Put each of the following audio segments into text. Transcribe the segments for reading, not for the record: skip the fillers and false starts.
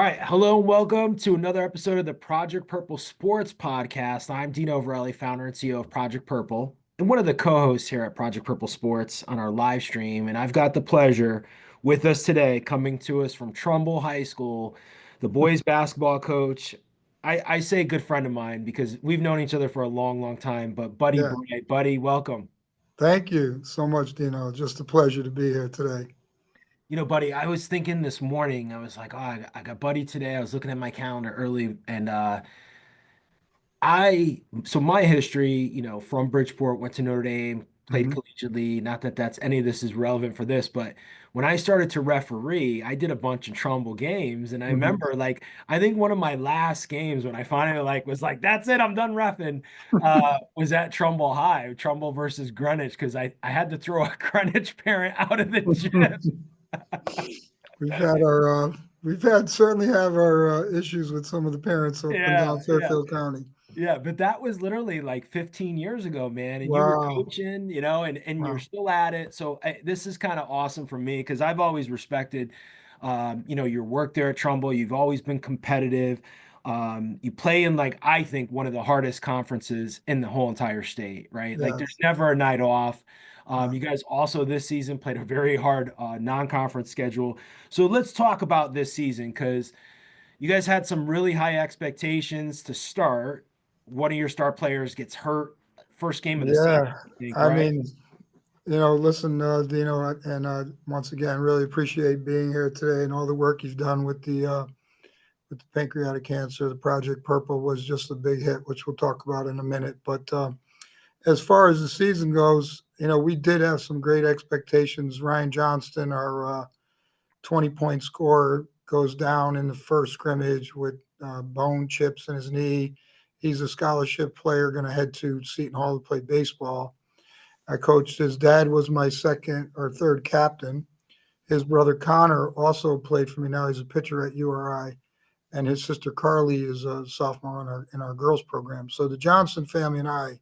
right. Hello and welcome to another episode of the Project Purple Sports Podcast. I'm Dino Verrelli, founder and CEO of Project Purple, and one of the co-hosts here at Project Purple Sports on our live stream. And I've got the pleasure with us today, coming to us from Trumbull High School, the boys basketball coach. I say a good friend of mine because we've known each other for a long, long time, but Buddy Yeah, Bray. Buddy, welcome. thank you so much, Dino. Just a pleasure to be here today. Buddy, I was thinking this morning, I was like, oh, I got Buddy today. I was looking at my calendar early and so my history, from Bridgeport, went to Notre Dame, played Hmm. collegiately. Not that that's any of this is relevant for this, but when I started to referee, I did a bunch of Trumbull games, and I Hmm. remember like I think one of my last games when I finally was like, that's it, I'm done reffing, was at Trumbull High, Trumbull versus Greenwich, because I had to throw a Greenwich parent out of the gym. we've had our we've had certainly have our issues with some of the parents up and Yeah, down yeah. Fairfield County. Yeah, but that was literally like 15 years ago, man. And you were Wow. coaching, and you're Wow. still at it. So this is kind of awesome for me because I've always respected, your work there at Trumbull. You've always been competitive. You play in like I think one of the hardest conferences in the whole entire state, right? Like there's Yes. never a night off. Yeah. You guys also this season played a very hard non-conference schedule. So let's talk about this season because you guys had some really high expectations to start. One of your star players gets hurt first game of the season, Yeah. I think, I right? mean, listen, Dino, and once again, really appreciate being here today and all the work you've done with the pancreatic cancer. The Project Purple was just a big hit, which we'll talk about in a minute. But as far as the season goes, we did have some great expectations. Ryan Johnston, our 20-point scorer, goes down in the first scrimmage with bone chips in his knee. He's a scholarship player, going to head to Seton Hall to play baseball. I coached his dad was my second or third captain. His brother Connor also played for me. Now he's a pitcher at URI, and his sister Carly is a sophomore in our girls program. So the Johnson family and I,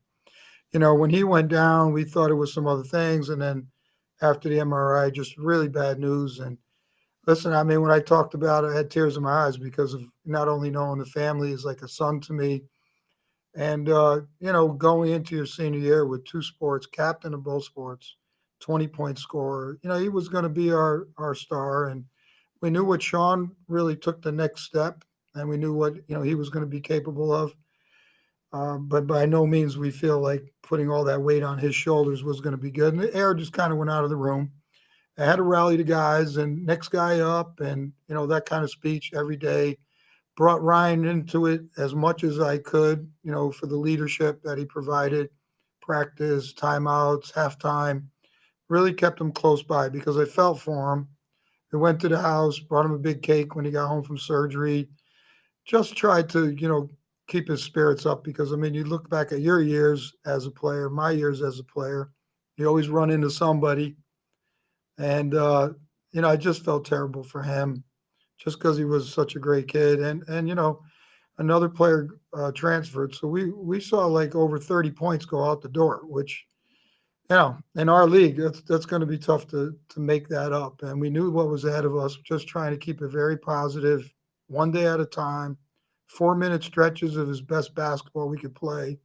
when he went down, we thought it was some other things. And then after the MRI, just really bad news. And listen, I mean, when I talked about it, I had tears in my eyes because of not only knowing the family is like a son to me. And, going into your senior year with two sports, captain of both sports, 20-point scorer, he was going to be our star. And we knew what Sean really took the next step, and we knew what, he was going to be capable of. But by no means we feel like putting all that weight on his shoulders was going to be good. And the air just kind of went out of the room. I had to rally the guys and next guy up, and that kind of speech every day. Brought Ryan into it as much as I could, for the leadership that he provided, practice, timeouts, halftime. Really kept him close by because I felt for him. We went to the house, brought him a big cake when he got home from surgery. Just tried to, keep his spirits up because I mean, you look back at your years as a player, my years as a player, you always run into somebody, and I just felt terrible for him, just because he was such a great kid, and another player transferred, so we saw like over 30 points go out the door, which in our league that's going to be tough to make that up, and we knew what was ahead of us. Just trying to keep it very positive, one day at a time, 4-minute stretches of his best basketball we could play.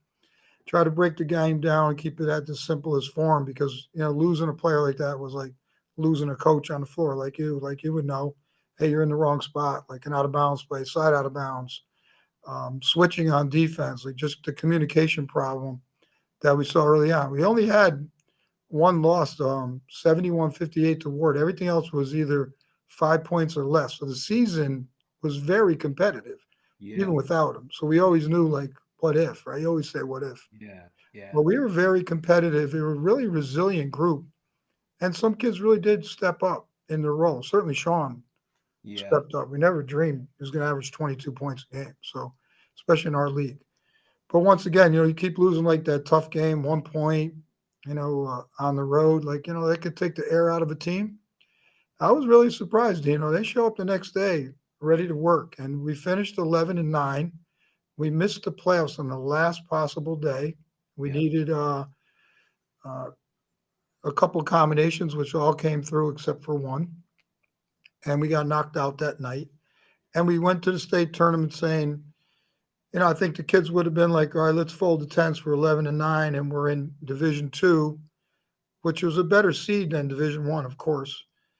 Try to break the game down and keep it at the simplest form because losing a player like that was like losing a coach on the floor, like you would know. Hey, you're in the wrong spot, like an out of bounds play, side out of bounds, switching on defense, like just the communication problem that we saw early on. We only had one loss, 71-58 to Ward. Everything else was either 5 points or less. So the season was very competitive, Yeah, even without him. So we always knew, like, what if, right? You always say, what if? yeah, yeah, But we were very competitive. We were a really resilient group. And some kids really did step up in their role. Certainly Sean yeah. stepped up. We never dreamed he was going to average 22 points a game. So, especially in our league. But once again, you keep losing like that tough game, 1 point, on the road. Like, they could take the air out of a team. I was really surprised. They show up the next day ready to work. And we finished 11-9. We missed the playoffs on the last possible day. We Yeah. needed uh, a couple of combinations, which all came through except for one. And we got knocked out that night. And we went to the state tournament saying, I think the kids would have been like, all right, let's fold the tents. We're 11-9 and we're in Division II, which was a better seed than Division I, of course.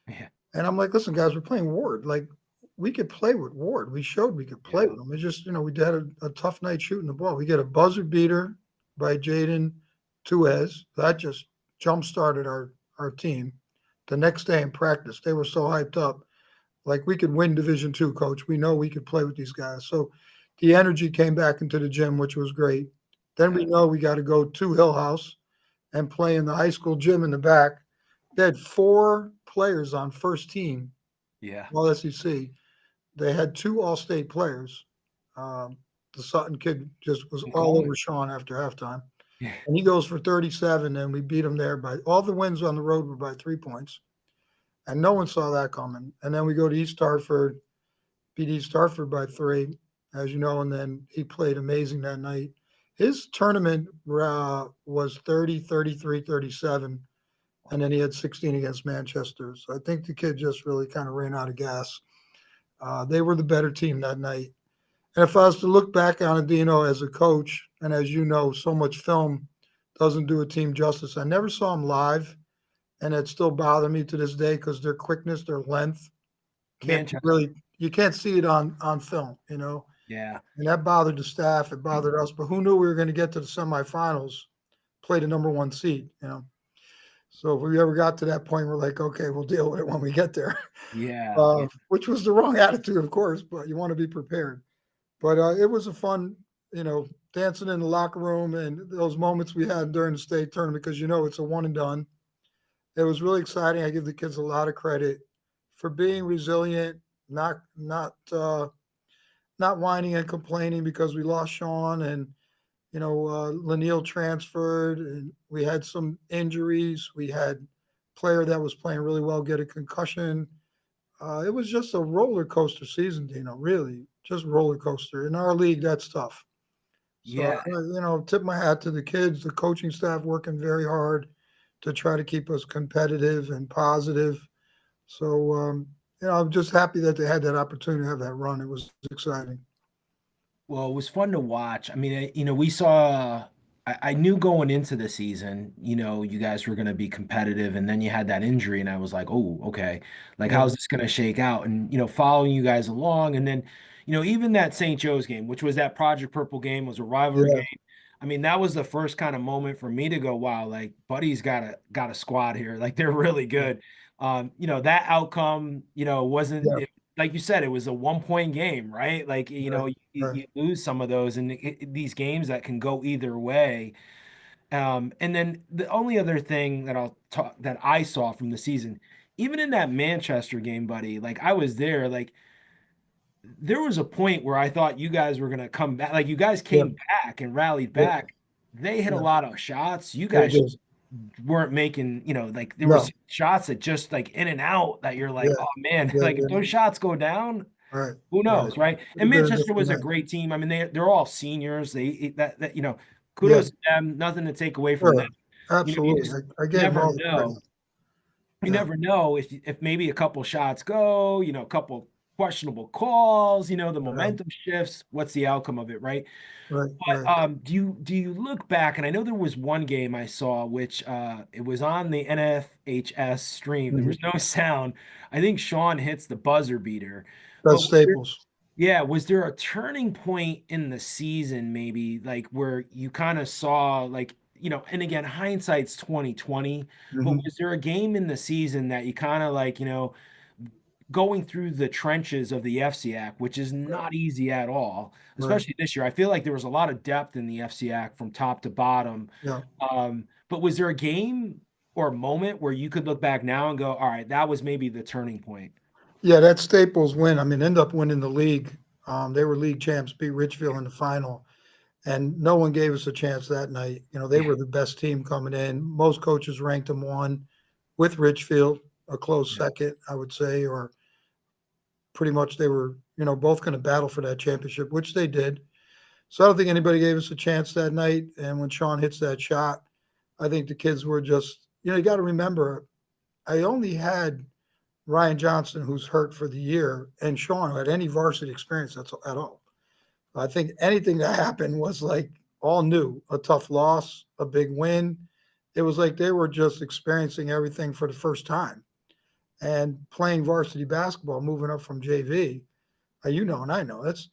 Yeah. And I'm like, listen, guys, we're playing Ward. Like, we could play with Ward. We showed we could play with him. It's just, we had a tough night shooting the ball. We get a buzzer beater by Jaden Tuhaise. That just jump-started our team. The next day in practice, they were so hyped up. Like, we could win Division II, coach. We know we could play with these guys. So the energy came back into the gym, which was great. Then we know we got to go to Hill House and play in the high school gym in the back. They had 4 players on first team. Yeah. All SEC. They had 2 all-state players. The Sutton kid just was all over Sean after halftime. Yeah. And he goes for 37, and we beat him there by all the wins on the road were by 3 points. And no one saw that coming. And then we go to East Hartford, beat East Hartford by 3, as you know, and then he played amazing that night. His tournament was 30, 33, 37, and then he had 16 against Manchester. So I think the kid just really kind of ran out of gas. They were the better team that night. And if I was to look back on it, Dino, as a coach, and as you know, so much film doesn't do a team justice. I never saw them live, and it still bothers me to this day because their quickness, their length, you can't see it on film, Yeah. And that bothered the staff. It bothered us. But who knew we were going to get to the semifinals, play the number 1 seed, So if we ever got to that point, we're like, okay, we'll deal with it when we get there. Yeah. Which was the wrong attitude, of course, but you want to be prepared. But it was a fun, dancing in the locker room and those moments we had during the state tournament because, it's a one and done. It was really exciting. I give the kids a lot of credit for being resilient, not whining and complaining because we lost Sean and, Laniel transferred and we had some injuries. We had a player that was playing really well get a concussion. It was just a roller coaster season, really just roller coaster. In our league, that's tough. So, Yeah. tip my hat to the kids, the coaching staff working very hard to try to keep us competitive and positive. So, I'm just happy that they had that opportunity to have that run. It was exciting. Well, it was fun to watch. I mean, we saw, I knew going into the season, you guys were going to be competitive, and then you had that injury, and I was like, oh, okay, like, Yeah. how's this going to shake out? And, following you guys along, and then, even that St. Joe's game, which was that Project Purple game, was a rivalry Yeah. game. I mean, that was the first kind of moment for me to go, wow, like, Buddy's got a squad here. Like, they're really good. That outcome, wasn't Yeah. like you said, it was a 1 point game, right? Like, Right. you Right. lose some of those and these games that can go either way. And then the only other thing that I'll talk that I saw from the season, even in that Manchester game, buddy, like I was there, like there was a point where I thought you guys were gonna come back, like you guys Yeah. came back and rallied Yeah. back. They hit a Yeah. lot of shots. You They guys did. just weren't making, like there No. was shots that just like in and out that you're like, Yeah. oh man, Yeah. like if Yeah. those shots go down, Right. who Right. knows, right? Could And have been a Manchester different was a night. great team. I mean, they're all seniors. That Yeah. kudos to them. Nothing to take away from them. Sure. You Absolutely. just I gave them never all the credit. know. You Yeah. never know if maybe a couple shots go, a couple questionable calls, the Yeah. momentum shifts. What's the outcome of it, right? Right. But Right. do you look back? And I know there was one game I saw which it was on the NFHS stream. There was Mhm. no sound. I think Sean hits the buzzer beater. That's But Staples. yeah, was there a turning point in the season, maybe like where you kind of saw like, and again, hindsight's 2020, but Mhm. was there a game in the season that you kind of like, going through the trenches of the FCIAC, which is Right. not easy at all, Right. especially this year. I feel like there was a lot of depth in the FCIAC from top to bottom. Yeah. But was there a game or a moment where you could look back now and go, all right, that was maybe the turning point? Yeah. That Staples win. I mean, end up winning the league. They were league champs, beat Richfield in the final, and no one gave us a chance that night. They Yeah. were the best team coming in. Most coaches ranked them one, with Richfield a close Yeah. second, I would say, or pretty much they were, both going to battle for that championship, which they did. So I don't think anybody gave us a chance that night. And when Sean hits that shot, I think the kids were just, you got to remember, I only had Ryan Johnston, who's hurt for the year, and Sean, who had any varsity experience at all. I think anything that happened was like all new, a tough loss, a big win. It was like they were just experiencing everything for the first time and playing varsity basketball, moving up from JV. You know, and I know that's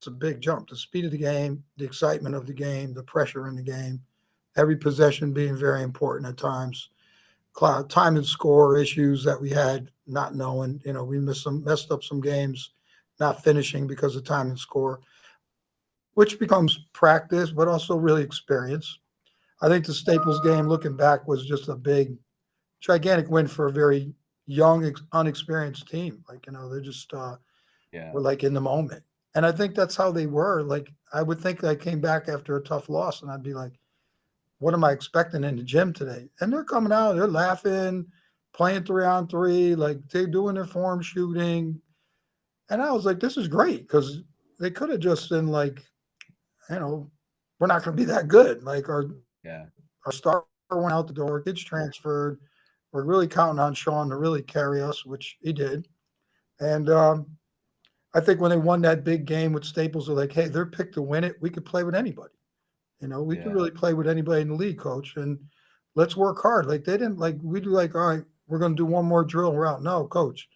a big jump. The speed of the game, the excitement of the game, the pressure in the game, every possession being very important at times. Time and score issues that we had, not knowing. You know, we messed up some games, not finishing because of time and score, which becomes practice, but also really experience. I think the Staples game, looking back, was just a big, gigantic win for a very young, unexperienced team. Like, you know, they just Yeah. were like in the moment. And I think that's how they were. Like, I would think I came back after a tough loss and I'd be like, what am I expecting in the gym today? And they're coming out, they're laughing, playing 3-on-3, like they're doing their form shooting. And I was like, this is great because they could have just been like, you know, we're not going to be that good. Like Yeah. our star went out the door, kids transferred. We're really counting on Sean to really carry us, which he did. And I think when they won that big game with Staples, they're like, hey, they're picked to win it. We could play with anybody. You know, we could Yeah. really play with anybody in the league, coach. And let's work hard. Like they didn't like we do like, all right, we're gonna do one more drill and we're out. No, coach,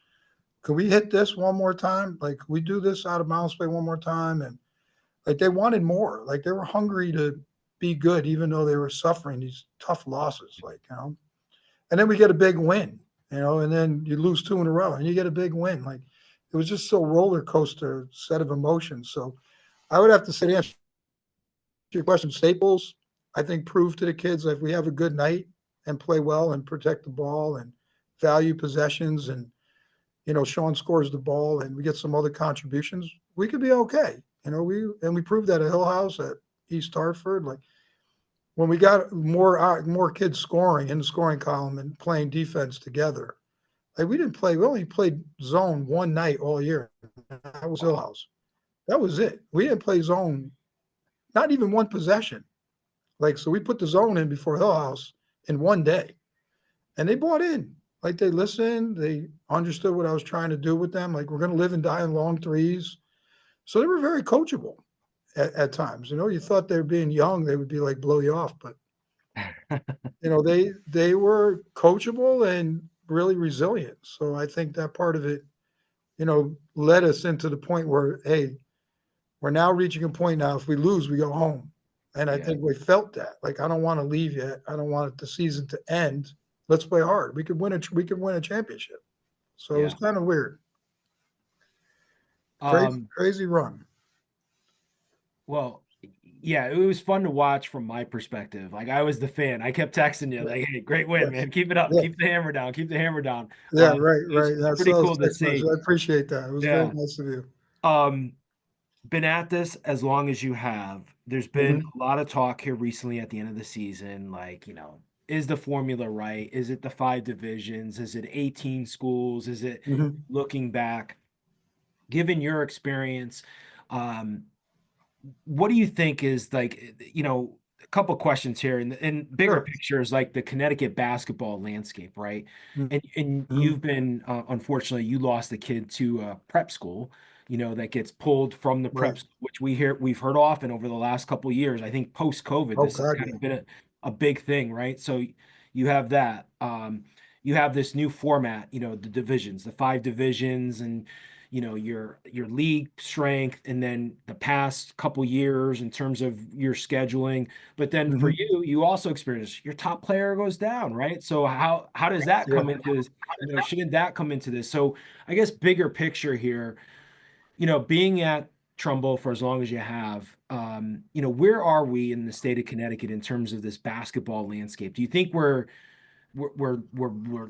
could we hit this one more time? Like we do this out of bounds play one more time. And like they wanted more. Like they were hungry to be good, even though they were suffering these tough losses. Like, you know. And then we get a big win, you know, and then you lose 2 in a row and you get a big win. Like it was just so roller coaster set of emotions. So I would have to say to answer your question, Staples, I think proved to the kids that if we have a good night and play well and protect the ball and value possessions and you know Sean scores the ball and we get some other contributions, we could be okay. You know, we proved that at Hill House, at East Hartford. Like when we got more kids scoring in the scoring column and playing defense together. Like we only played zone one night all year. That was Hill Wow. House. That was it. We didn't play zone, not even one possession. Like, so we put the zone in before Hill House in one day and they bought in. Like they listened, they understood what I was trying to do with them. Like we're going to live and die in long threes. So they were very coachable at times. You know, you thought they were being young, they would be like blow you off, but you know, they were coachable and really resilient. So I think that part of it, you know, led us into the point where, hey, we're now reaching a point now. If we lose, we go home. And I Yeah. think we felt that. Like, I don't want to leave yet. I don't want the season to end. Let's play hard. We could win a championship. So it was Yeah. kind of weird. Crazy, Um, crazy run. well, yeah, it was fun to watch from my perspective. Like I was the fan. I kept texting you Yeah. like, "Hey, great win, Yes. man. Keep it up. Yeah. Keep the hammer down. Keep the hammer down." Yeah. Right. It was, Right. it was Yeah. pretty So cool to text message. see. I appreciate that. It was very Yeah. nice of you. Um, been at this as long as you have. There's been Mm-hmm. a lot of talk here recently at the end of the season, like, is the formula right? Is it the 5 divisions? Is it 18 schools? Is it Mm-hmm. looking back? Given your experience, um, what do you think is like, a couple questions here and bigger Sure. pictures like the Connecticut basketball landscape, right? And Mm-hmm. you've been unfortunately you lost a kid to prep school, that gets pulled from the prep Right. school, which we've heard often over the last couple of years. I think post COVID, Oh this has God. kind Yeah. of been a big thing, right? So you have that. You have this new format, the divisions, the 5 divisions, and your league strength, and then the past couple years in terms of your scheduling. But then for Mm-hmm. you also experience your top player goes down, right? So how does that Yeah. come into this? Shouldn't that come into this? So I guess bigger picture here, being at Trumbull for as long as you have, where are we in the state of Connecticut in terms of this basketball landscape? Do you think we're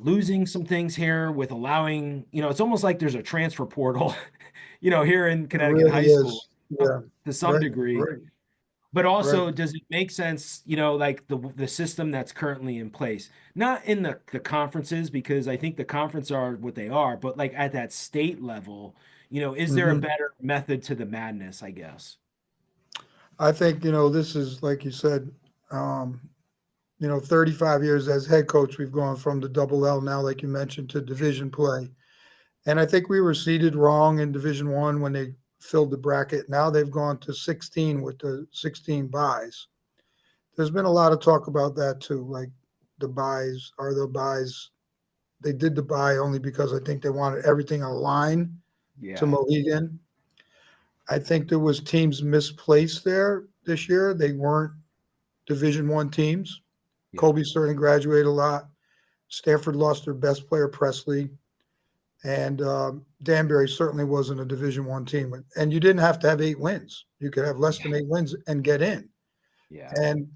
losing some things here with allowing, it's almost like there's a transfer portal, here in It Connecticut really high school, is. Yeah. to some Right. degree. Right. But Right. also, does it make sense, like the system that's currently in place, not in the conferences, because I think the conference are what they are, but like at that state level, is there a Mm-hmm. better method to the madness, I guess? I think, this is like you said, um, 35 years as head coach, we've gone from the double L now, like you mentioned, to division play. And I think we were seeded wrong in Division One when they filled the bracket. Now they've gone to 16 with the 16 buys. There's been a lot of talk about that too. Like the buys are the buys. They did the buy only because I think they wanted everything aligned to Yeah. Mohegan. I think there was teams misplaced there this year. They weren't Division One teams. Yeah. Kobe certainly graduated a lot. Stanford lost their best player, Presley, and Danbury certainly wasn't a Division One team. And you didn't have to have 8 wins. You could have less than 8 wins and get in. Yeah. And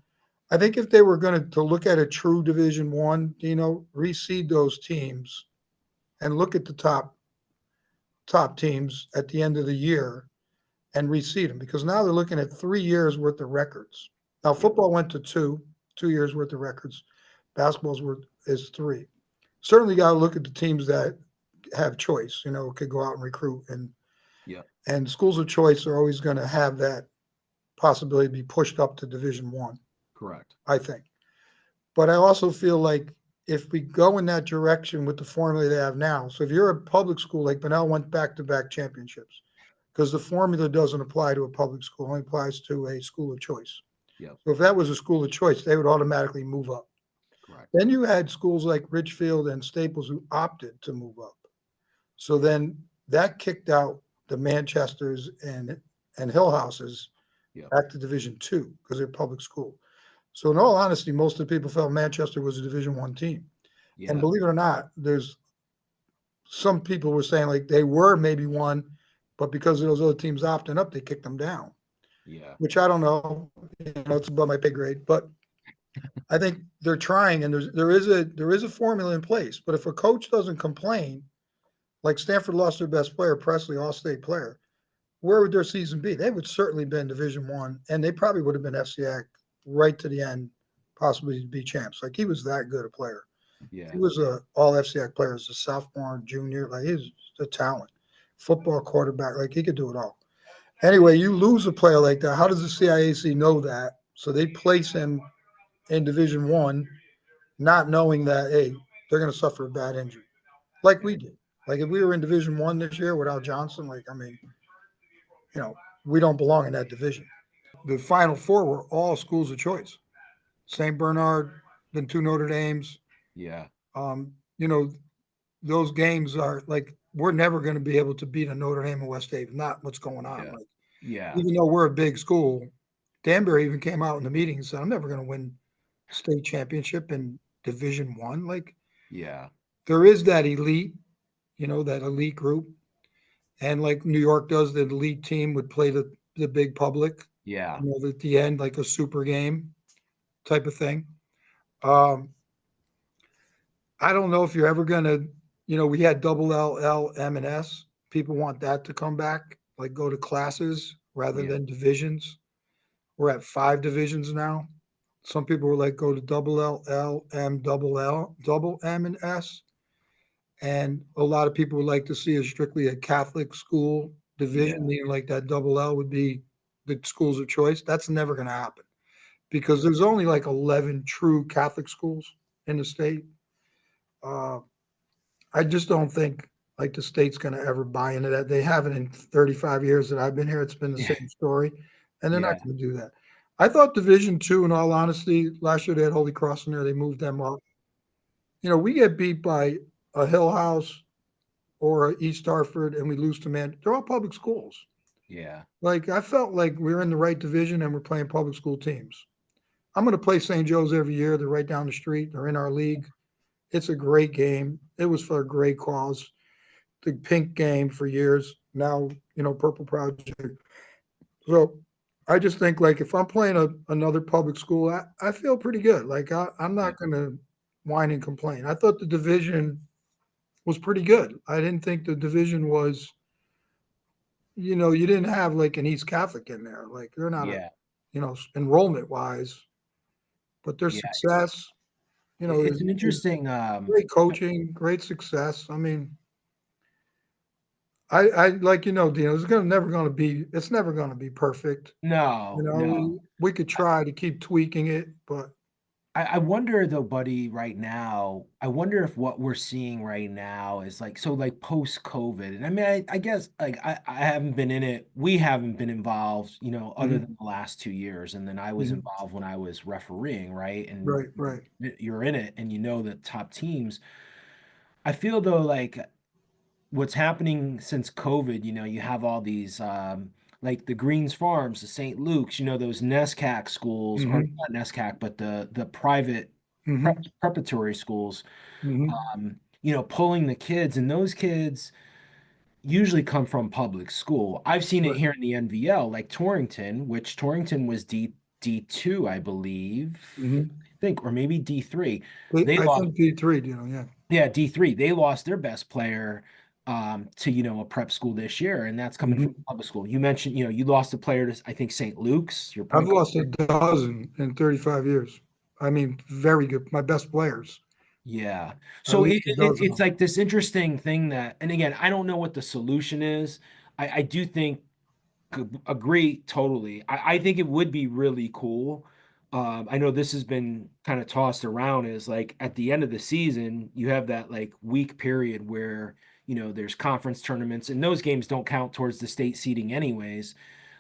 I think if they were going to look at a true Division One, reseed those teams and look at the top teams at the end of the year and reseed them, because now they're looking at 3 years worth of records. Now football went to 2 years worth of records. Basketball's is 3. Certainly got to look at the teams that have choice, could go out and recruit, and schools of choice are always going to have that possibility to be pushed up to Division One. Correct. I think. But I also feel like if we go in that direction with the formula they have now, so if you're a public school, like Bunnell went back-to-back championships, because the formula doesn't apply to a public school, it only applies to a school of choice. Yep. So if that was a school of choice, they would automatically move up. Correct. Then you had schools like Richfield and Staples who opted to move up. So then that kicked out the Manchesters and Hillhouses back to Division II because they're public school. So in all honesty, most of the people felt Manchester was a Division One team. And believe it or not, there's some people were saying like they were maybe one, but because of those other teams opting up, they kicked them down. Yeah. Which I don't know. It's above my pay grade, but I think they're trying, and there is a formula in place. But if a coach doesn't complain, like Stanford lost their best player, Presley, All-State player, where would their season be? They would certainly been Division One, and they probably would have been FCIAC right to the end, possibly to be champs. Like he was that good a player. Yeah. He was a all FCIAC player as a sophomore, junior. Like he was a talent, football quarterback. Like he could do it all. Anyway, you lose a player like that. How does the CIAC know that? So they place him in Division One, not knowing that they're going to suffer a bad injury, like we did. Like if we were in Division One this year without Johnston, we don't belong in that division. The Final Four were all schools of choice. St. Bernard, then 2 Notre Dames. Yeah. Those games are like we're never going to be able to beat a Notre Dame and West Haven. Not what's going on. Even though we're a big school, Danbury even came out in the meeting and said, "I'm never going to win state championship in Division One." There is that elite, that elite group, and like New York does, the elite team would play the big public. Yeah. At the end, like a super game type of thing. I don't know if you're ever going to, we had double L, L, M, and S. People want that to come back, like go to classes rather than divisions. We're at 5 divisions now. Some people were like, go to double L, L, M, double M, and S. And a lot of people would like to see strictly a Catholic school division, meaning like that double L would be the schools of choice. That's never going to happen because there's only like 11 true Catholic schools in the state. I just don't think like the state's going to ever buy into that. They haven't in 35 years that I've been here. It's been the same story, and they're not going to do that. I thought Division II, in all honesty, last year they had Holy Cross in there. They moved them up. We get beat by a Hill House or a East Hartford, and we lose to they're all public schools. Yeah. Like I felt like we were in the right division and we're playing public school teams. I'm going to play St. Joe's every year. They're right down the street. They're in our league. It's a great game. It was for a great cause. The pink game for years. Now, Purple Project. So I just think like if I'm playing another public school, I feel pretty good. Like I'm not going to whine and complain. I thought the division was pretty good. I didn't think the division was, you didn't have like an East Catholic in there. Like they're not, enrollment wise, but their success, it's an interesting, great coaching, great success. I mean, I like, Dino, it's never going to be perfect. No. We could try to keep tweaking it, but I wonder though, buddy, right now, I wonder if what we're seeing right now is like, so like post COVID. And I mean, I guess like I haven't been in it. We haven't been involved, other Hmm. than the last 2 years. And then I was Hmm. involved when I was refereeing, right? And Right, right. you're in it and you know the top teams. I feel though like what's happening since COVID, you have all these like the Greens Farms, the St. Luke's, those NESCAC schools, or Hmm. not NESCAC, but the private Hmm. preparatory schools, Hmm. pulling the kids, and those kids usually come from public school. I've seen it Right. here in the NVL, like Torrington, which Torrington was D2, I believe, Hmm. I think, or maybe D3. They I lost think D3, yeah. Yeah, D3. They lost their best player to, a prep school this year, and that's coming from Hmm. public school. You mentioned, you lost a player to, I think, St. Luke's, your I've point guard. lost a dozen in 35 years. I mean, very good. My best players, Yeah. at So least a dozen it's of like this interesting thing that, and again, I don't know what the solution is. I do think agree totally. I think it would be really cool. I know this has been kind of tossed around as like at the end of the season, you have that like week period where, there's conference tournaments and those games don't count towards the state seeding anyways.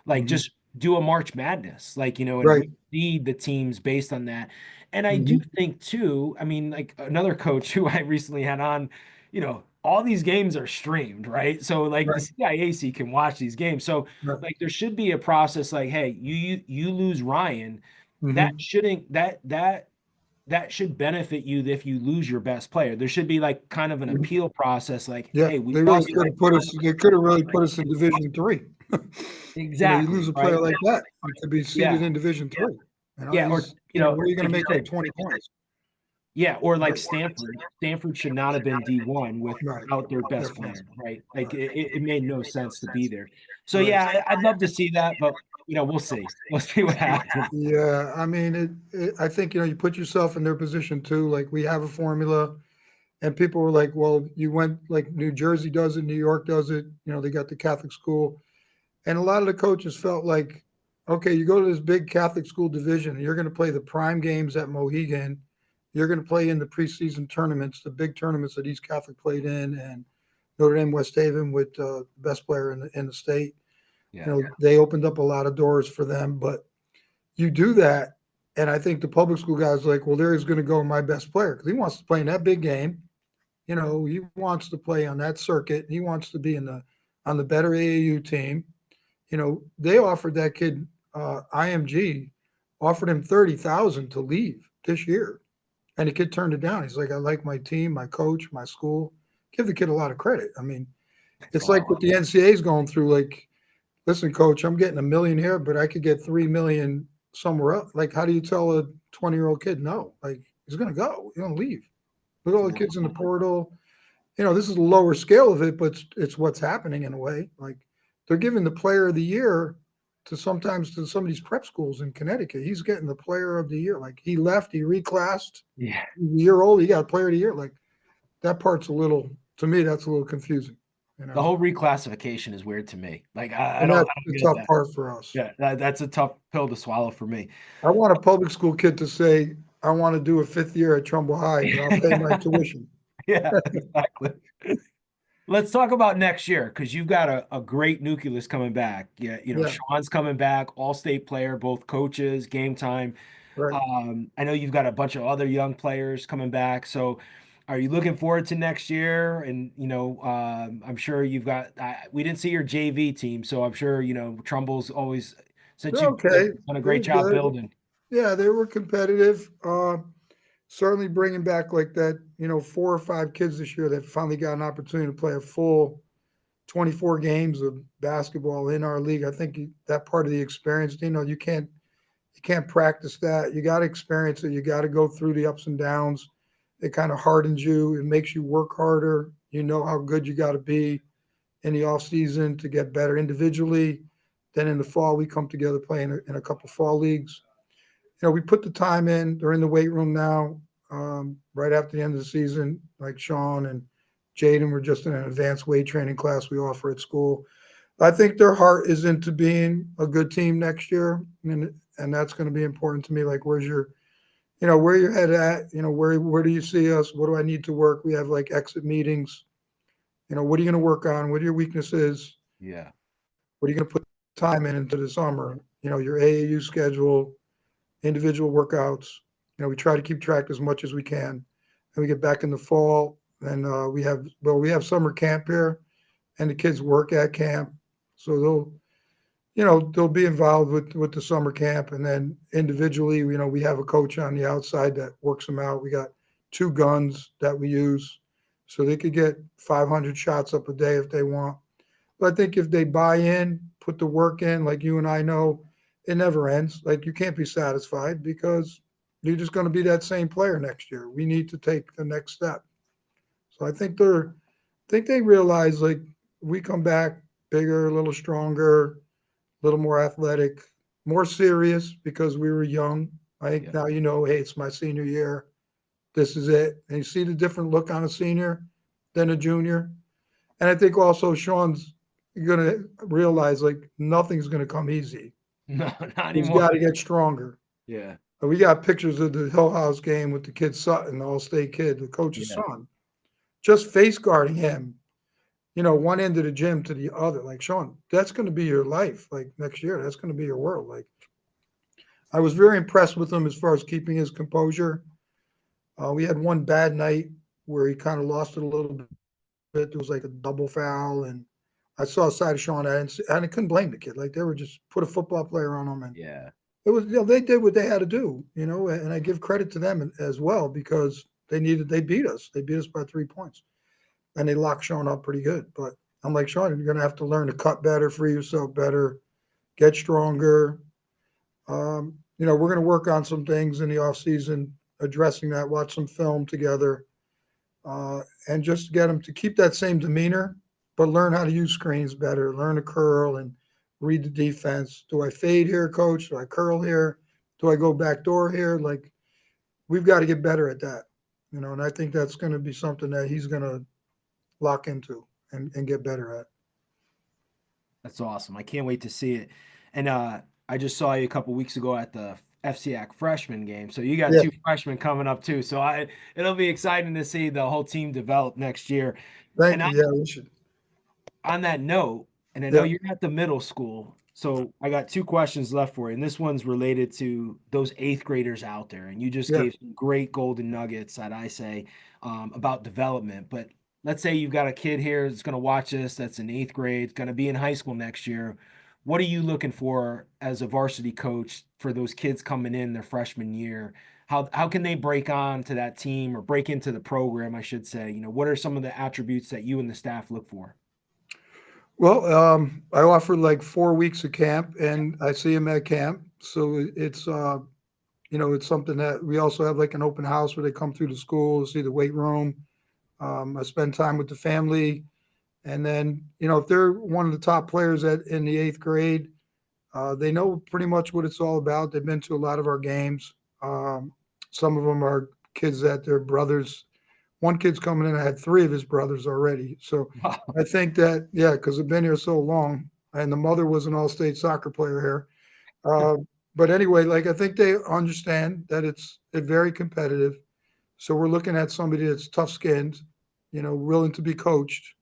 Like them. just do a March Madness, like, and Right. reseed the teams based on that. And I do Hmm. think too, I mean, like another coach who I recently had on, all these games are streamed, right? So like the Right. CIAC can watch these games. So Right. like there should be a process like, hey, you lose Ryan, that Hmm. shouldn't that should benefit you if you lose your best player. There should be like kind of an appeal process, like, Yeah, hey, we they really lost could have put us. They could have really put us in Division III. You exactly lose a player right. like that, you could be seated Yeah, in Division III. yeah, or He's. What are you going to like you make up said, 20 points? yeah, or like Right. Stanford. Stanford should not have been D1 Right. without their best Definitely. player, right? Like Right. it made no sense to be there. So Right. yeah, I'd love to see that, but we'll see. We'll see what happens. Yeah. I mean, I think you put yourself in their position too. Like we have a formula, and people were like, "Well, you went like New Jersey does it, New York does it. They got the Catholic school." And a lot of the coaches felt like, okay, you go to this big Catholic school division, and you're going to play the prime games at Mohegan. You're going to play in the preseason tournaments, the big tournaments that East Catholic played in, and Notre Dame West Haven with the best player in the state. Yeah. They opened up a lot of doors for them. But you do that, and I think the public school guys are like, well, there's going to go my best player because he wants to play in that big game. He wants to play on that circuit. He wants to be on the better AAU team. They offered that kid IMG offered him 30,000 to leave this year, and the kid turned it down. He's like, I like my team, my coach, my school. Give the kid a lot of credit. I mean, It's it's like awesome. what the NCAA is going through. Like, listen, coach, I'm getting $1 million here, but I could get 3 million somewhere else. Like, how do you tell a 20-year-old kid no? Like, he's going to go. He's going to leave. Look at all the kids in the portal. This is a lower scale of it, but it's what's happening in a way. Like they're giving the player of the year sometimes to some of these prep schools in Connecticut. He's getting the player of the year. Like he left, he reclassed, Yeah. a year old, he got player of the year. Like that part's to me, that's a little confusing, The whole reclassification is weird to me. Like and that's I don't the get tough that. part for us. Yeah, that's a tough pill to swallow for me. I want a public school kid to say, I want to do a 5th year at Trumbull High, but I'll pay my tuition. Yeah, exactly. Let's talk about next year because you've got a great nucleus coming back. Yeah, Yeah, Sean's coming back, all-state player, both coaches, game time. right. I know you've got a bunch of other young players coming back. So are you looking forward to next year? And, I'm sure you've got, we didn't see your JV team, so I'm sure, Trumbull's always, since They're you've okay. done a They're great job good. building. Yeah, they were competitive. Certainly bringing back like that, 4 or 5 kids this year that finally got an opportunity to play a full 24 games of basketball in our league. I think that part of the experience, you can't practice that. You got to experience it. You got to go through the ups and downs. It kind of hardens you. It makes you work harder. You know how good you got to be in the off season to get better individually. Then in the fall, we come together playing in a couple fall leagues. We put the time in. They're in the weight room now. Right after the end of the season, like Sean and Jaden were just in an advanced weight training class we offer at school. I think their heart is into being a good team next year, and that's going to be important to me. Like, where's your where your head at, where do you see us? What do I need to work? We have like exit meetings. What are you going to work on? What are your weaknesses? Yeah. What are you going to put time into the summer? Your AAU schedule, individual workouts. We try to keep track as much as we can. And we get back in the fall, and we have summer camp here, and the kids work at camp, so they'll be involved with the summer camp, and then individually, we have a coach on the outside that works them out. We got 2 guns that we use, so they could get 500 shots up a day if they want. But I think if they buy in, put the work in, like you and I know, it never ends. Like you can't be satisfied because you're just going to be that same player next year. We need to take the next step. So I think they realize like we come back bigger, a little stronger, a little more athletic, more serious because we were young. I think Yeah. now hey, it's my senior year. This is it. And you see the different look on a senior than a junior. And I think also Sean's going to realize like nothing's going to come easy. No, not He's anymore. got to get stronger. Yeah. We got pictures of the Hill House game with the kid Sutton, the All-State kid, the coach's Yeah. son, just face guarding him, one end of the gym to the other. Like, Sean, that's going to be your life. Like next year, that's going to be your world. Like, I was very impressed with him as far as keeping his composure. We had one bad night where he kind of lost it a little bit. There was like a double foul, and I saw a side of Sean, and I couldn't blame the kid. Like they were just put a football player on him, and Yeah. it was they did what they had to do, and I give credit to them as well because they beat us. They beat us by 3 points, and they locked Sean up pretty good. But I'm like, Sean, you're going to have to learn to cut better, free yourself better, get stronger. We're going to work on some things in the off season, addressing that. Watch some film together, and just get them to keep that same demeanor, but learn how to use screens better, learn to curl and read the defense. Do I fade here, coach? Do I curl here? Do I go back door here? Like, we've got to get better at that, and I think that's going to be something that he's going to lock into and get better at. That's awesome. I can't wait to see it. And I just saw you a couple weeks ago at the FCIAC freshman game. So you got Yeah, 2 freshmen coming up too. So it'll be exciting to see the whole team develop next year. And thank you. Yeah, we should. on that note, and I know Yeah, you're at the middle school, so I got 2 questions left for you. And this one's related to those eighth graders out there. And you just yeah. gave some great golden nuggets that I say about development. But let's say you've got a kid here that's going to watch this, that's in eighth grade, going to be in high school next year. What are you looking for as a varsity coach for those kids coming in their freshman year? How can they break on to that team or break into the program, I should say? What are some of the attributes that you and the staff look for? Well, I offer like 4 weeks of camp, and I see him at camp. So it's something that we also have like an open house where they come through the school, see the weight room. I spend time with the family. And then, if they're one of the top players in the eighth grade, they know pretty much what it's all about. They've been to a lot of our games. Some of them are kids that their brothers. One kid's coming in. I had 3 of his brothers already. So I think that, yeah, because I've been here so long, and the mother was an all-state soccer player here. But anyway, like I think they understand that it's very competitive. So we're looking at somebody that's tough-skinned, willing to be coached.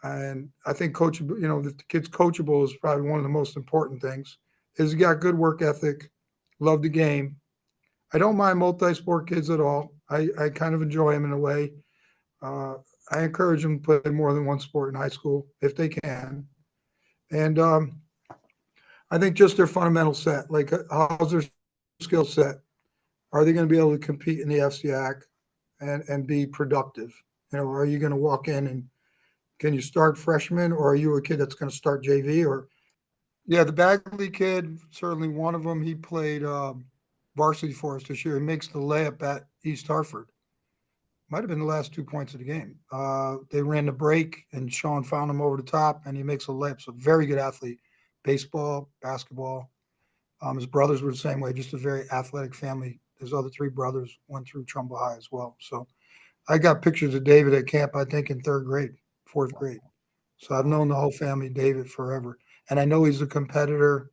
And I think coachable, if the kid's coachable is probably one of the most important things. Is he got good work ethic, love the game. I don't mind multi-sport kids at all. I kind of enjoy them in a way. I encourage them to play more than one sport in high school if they can. And I think just their fundamental set, like how's their skill set? Are they going to be able to compete in the FCIAC and be productive? Are you going to walk in and can you start freshman, or are you a kid that's going to start JV? Or yeah, the Bagley kid, certainly one of them. He played varsity for us this year. He makes the layup at East Hartford. Might have been the last 2 points of the game. They ran the break, and Sean found him over the top, and he makes a layup. So very good athlete. Baseball, basketball. His brothers were the same way, just a very athletic family. His other 3 brothers went through Trumbull High as well. So I got pictures of David at camp, I think, in 3rd grade, 4th grade. So I've known the whole family, David, forever. And I know he's a competitor,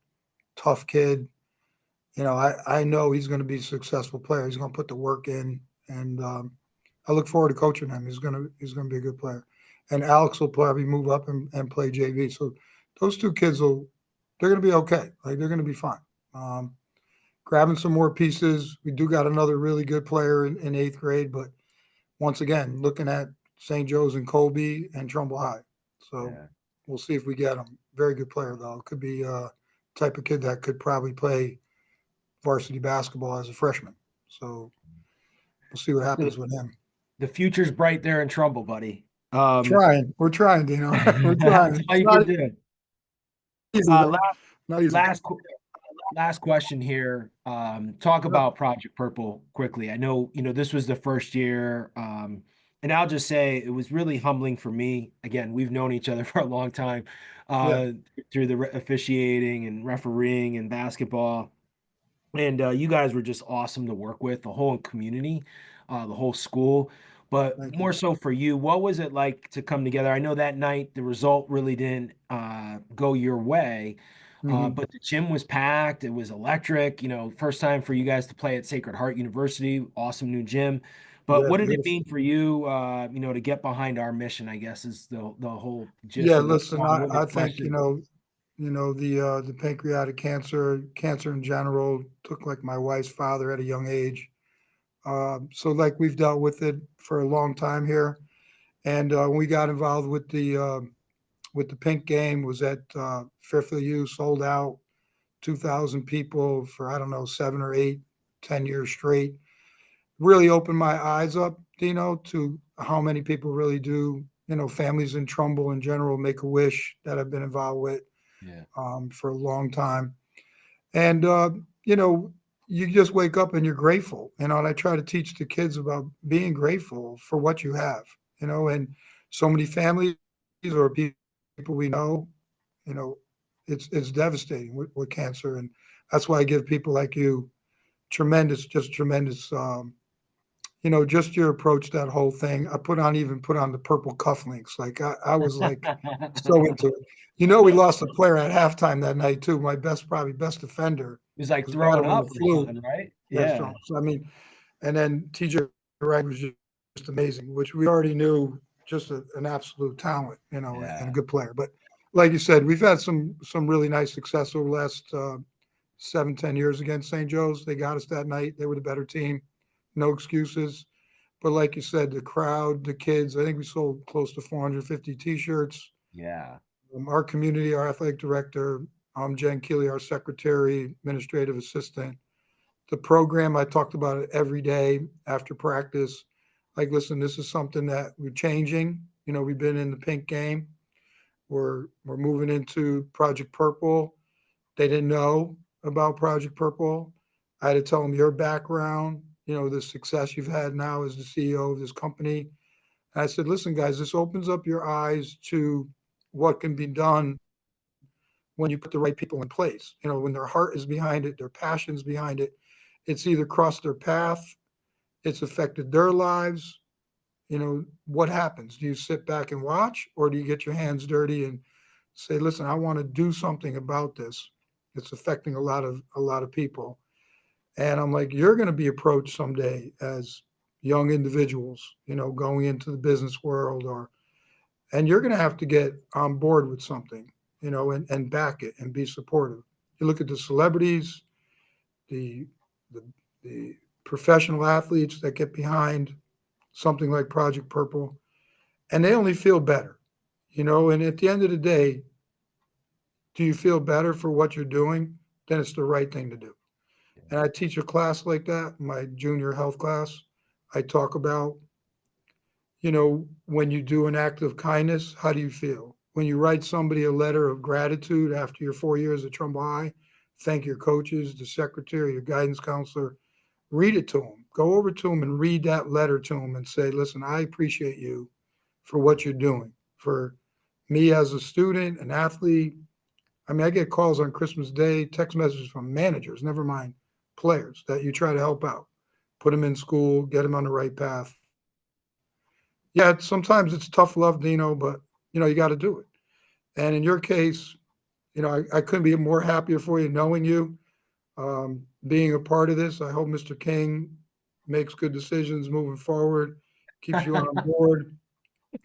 tough kid. I know he's going to be a successful player. He's going to put the work in, and I look forward to coaching him. He's going to be a good player. And Alex will probably move up and play JV. So those two kids they're going to be okay. Like, they're going to be fine. Grabbing some more pieces. We do got another really good player in eighth grade, but once again, looking at St. Joe's and Colby and Trumbull High. So Yeah. we'll see if we get him. Very good player, though. Could be type of kid that could probably play varsity basketball as a freshman. So we'll see what happens with him. The future's bright there in Trumbull, buddy. We're trying, Dino. We're That's trying. all It's you can not do. easy, though. Last, Not easy. last question here. Talk about Project Purple quickly. I know, this was the first year. And I'll just say it was really humbling for me. Again, we've known each other for a long time, Yeah. through the officiating and refereeing and basketball. And you guys were just awesome to work with, the whole community, the whole school. But Thank more you. so for you, what was it like to come together? I know that night the result really didn't go your way, Mhm. but the gym was packed. It was electric. First time for you guys to play at Sacred Heart University, awesome new gym. But Yeah, what did it beautiful. mean for you, to get behind our mission, I guess, is the whole gist Yeah, of the listen, I long-winded think, question. the pancreatic cancer in general took like my wife's father at a young age. So like we've dealt with it for a long time here. And when we got involved with the pink game, was at Fairfield U, sold out 2,000 people for, I don't know, 7 or 8, 10 years straight. Really opened my eyes up, to how many people really do, families in Trumbull in general, make a wish that I've been involved with Yeah. for a long time. And, you just wake up and you're grateful, and I try to teach the kids about being grateful for what you have, and so many families or people we know, you know, it's devastating with cancer. And that's why I give people like you tremendous, just your approach, that whole thing. I even put on the purple cufflinks. Like I was like so into it. We lost a player at halftime that night too. My probably best defender He's like was throwing battling up the or flu. something, right? Yeah, Yeah. so I mean, and then TJ Wright was just amazing, which we already knew, just an absolute talent, and a Yeah. good player. But like you said, we've had some really nice success over the last 7, 10 years against St. Joe's. They got us that night. They were the better team. No excuses. But like you said, the crowd, the kids, I think we sold close to 450 T-shirts. Yeah. Our community, our athletic director, Jen Keeley, our secretary, administrative assistant. The program, I talked about it every day after practice. Like, listen, this is something that we're changing. We've been in the pink game. We're moving into Project Purple. They didn't know about Project Purple. I had to tell them your background, the success you've had now as the CEO of this company. And I said, listen, guys, this opens up your eyes to what can be done when you put the right people in place. When their heart is behind it, their passion's behind it. It's either crossed their path, it's affected their lives. What happens? Do you sit back and watch, or do you get your hands dirty and say, listen, I want to do something about this? It's affecting a lot of people. And I'm like, you're going to be approached someday as young individuals, going into the business world, and you're going to have to get on board with something, and back it and be supportive. You look at the celebrities, the the, the professional athletes that get behind something like Project Purple, and they only feel better, And at the end of the day, do you feel better for what you're doing? Then it's the right thing to do. And I teach a class like that, my junior health class. I talk about, when you do an act of kindness, how do you feel? When you write somebody a letter of gratitude after your 4 years at Trumbull High, thank your coaches, the secretary, your guidance counselor, read it to them. Go over to them and read that letter to them and say, listen, I appreciate you for what you're doing. For me as a student, an athlete, I mean, I get calls on Christmas Day, text messages from managers, never mind players, that you try to help out, put them in school, get them on the right path. Yeah, sometimes it's tough love, Dino, but you got to do it. And in your case, I couldn't be more happier for you knowing you. being a part of this. I hope Mr. King makes good decisions moving forward, keeps you on board.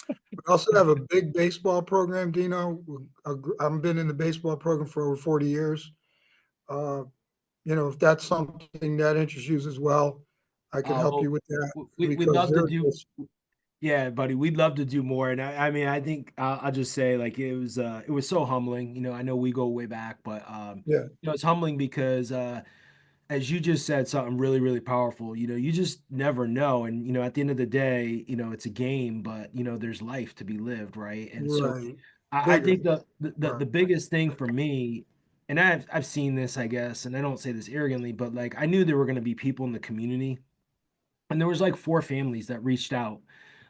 We also have a big baseball program, Dino. I've been in the baseball program for over 40 years. Uh, if that's something that interests you as well, I could help Well, you with that we'd because love to they're do. just Yeah, buddy, we'd love to do more. And I mean, I think I'll just say like it was so humbling. I know we go way back, but yeah, it's humbling because as you just said something really, really powerful. You just never know. And at the end of the day, it's a game, but there's life to be lived, right? And so right. I Bigger. think the Right. biggest thing for me, and I've seen this, I guess, and I don't say this arrogantly, but like I knew there were going to be people in the community, and there was like four families that reached out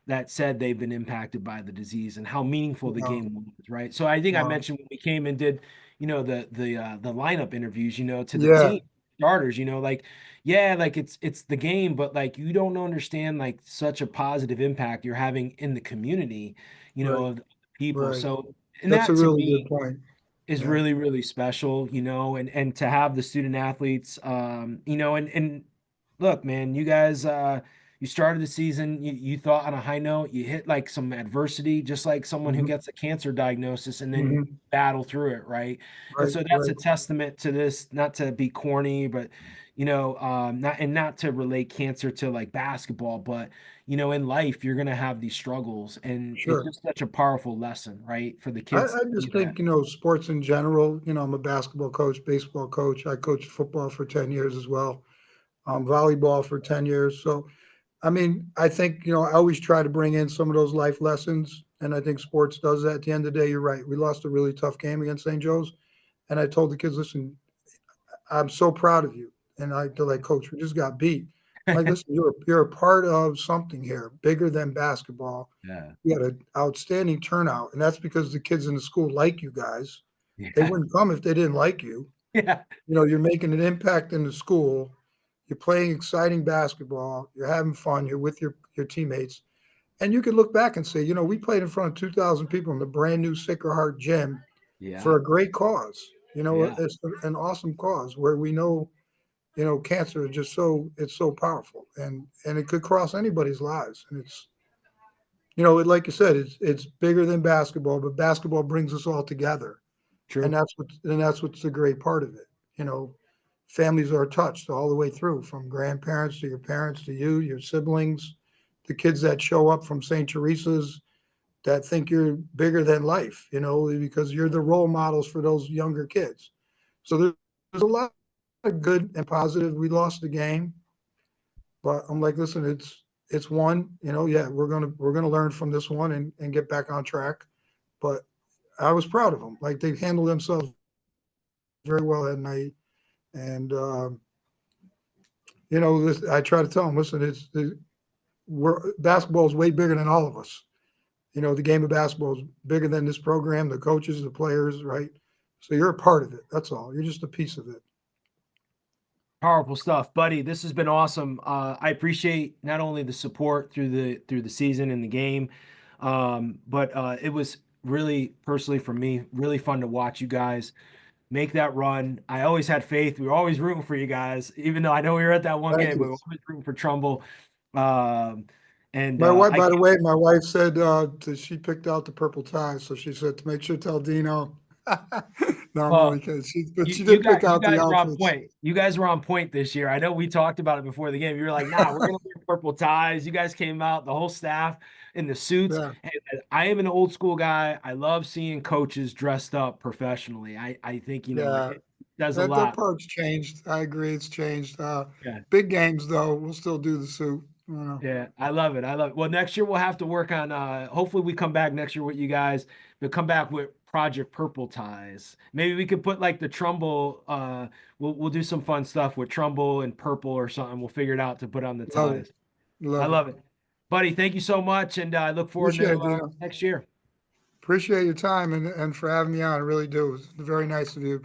that said they've been impacted by the disease and how meaningful the Wow. game was, right? So I think I Wow. mentioned when we came and did, the lineup interviews, to the Yeah. team starters, like, yeah, like it's the game, but like you don't understand like such a positive impact you're having in the community, Right. of people. Right. So, and That's a that to really good me point. is Yeah. really, really special, and to have the student athletes, and look, man, you guys, you started the season, you thought on a high note, you hit like some adversity, just like someone who Hmm. gets a cancer diagnosis and then Hmm. battle through it, right? And Right. so that's Right. a testament to this, not to be corny, but not to relate cancer to like basketball, but in life, you're gonna have these struggles, and it's Sure. just such a powerful lesson, right, for the I, kids I to see just that. think, sports in general, I'm a basketball coach, baseball coach. I coached football for 10 years as well, volleyball for 10 years. So, I mean, I think, I always try to bring in some of those life lessons. And I think sports does that. At the end of the day, you're right. We lost a really tough game against St. Joe's. And I told the kids, listen, I'm so proud of you. And they're like, Coach, we just got beat. I'm like, listen, you're a part of something here bigger than basketball. Yeah. You had an outstanding turnout, and that's because the kids in the school like you guys. They Yeah. wouldn't come if they didn't like you. Yeah. You're making an impact in the school. You're playing exciting basketball. You're having fun. You're with your teammates. And you can look back and say, we played in front of 2,000 people in the brand new Sacred Heart Gym Yeah. for a great cause. Yeah. It's an awesome cause where we know, cancer is just it's so powerful and it could cross anybody's lives. And it's, like you said, it's bigger than basketball, but basketball brings us all together. And True. that's what's the great part of it. You know, Families are touched all the way through, from grandparents to your parents to you, your siblings, the kids that show up from St. Teresa's that think you're bigger than life, because you're the role models for those younger kids. So there's a lot of good and positive. We lost the game, but I'm like, listen, it's one, yeah, we're gonna learn from this one and get back on track. But I was proud of them. Like, they handled themselves very well that night. And I try to tell them, listen, basketball is way bigger than all of us. The game of basketball is bigger than this program, the coaches, the players, right? So you're a part of it. That's all. You're just a piece of it. Powerful stuff, buddy. This has been awesome. I appreciate not only the support through the season and the game, but it was really personally for me really fun to watch you guys make that run. I always had faith. We were always rooting for you guys, even though I know we were at that one Thank game, but you. we were always rooting for Trumbull. Um, and My wife, I by the can't. way, my wife said she picked out the purple tie, so she said to make sure tell Dino. No, I'm only Well, kidding. But You she you did got pick you out the guys were on outfits. point. You guys were on point this year. I know we talked about it before the game. You were like, "Nah, we're gonna wear purple ties." You guys came out, the whole staff in the suits. Yeah, And I am an old school guy. I love seeing coaches dressed up professionally. I think yeah. it does a That lot. part's changed. I agree, it's changed. Yeah, Big games though, we'll still do the suit. yeah, I love it. I love it. Well, next year we'll have to work on. Hopefully, we come back next year with you guys. We'll come back with Project Purple ties. Maybe we could put like the Trumbull. We'll do some fun stuff with Trumbull and purple or something. We'll figure it out to put on the Love it. ties. I Love it. love it, buddy. Thank you so much, and I look forward Appreciate to it, Dino. next year. Appreciate your time and for having me on. I really do. It was very nice of you.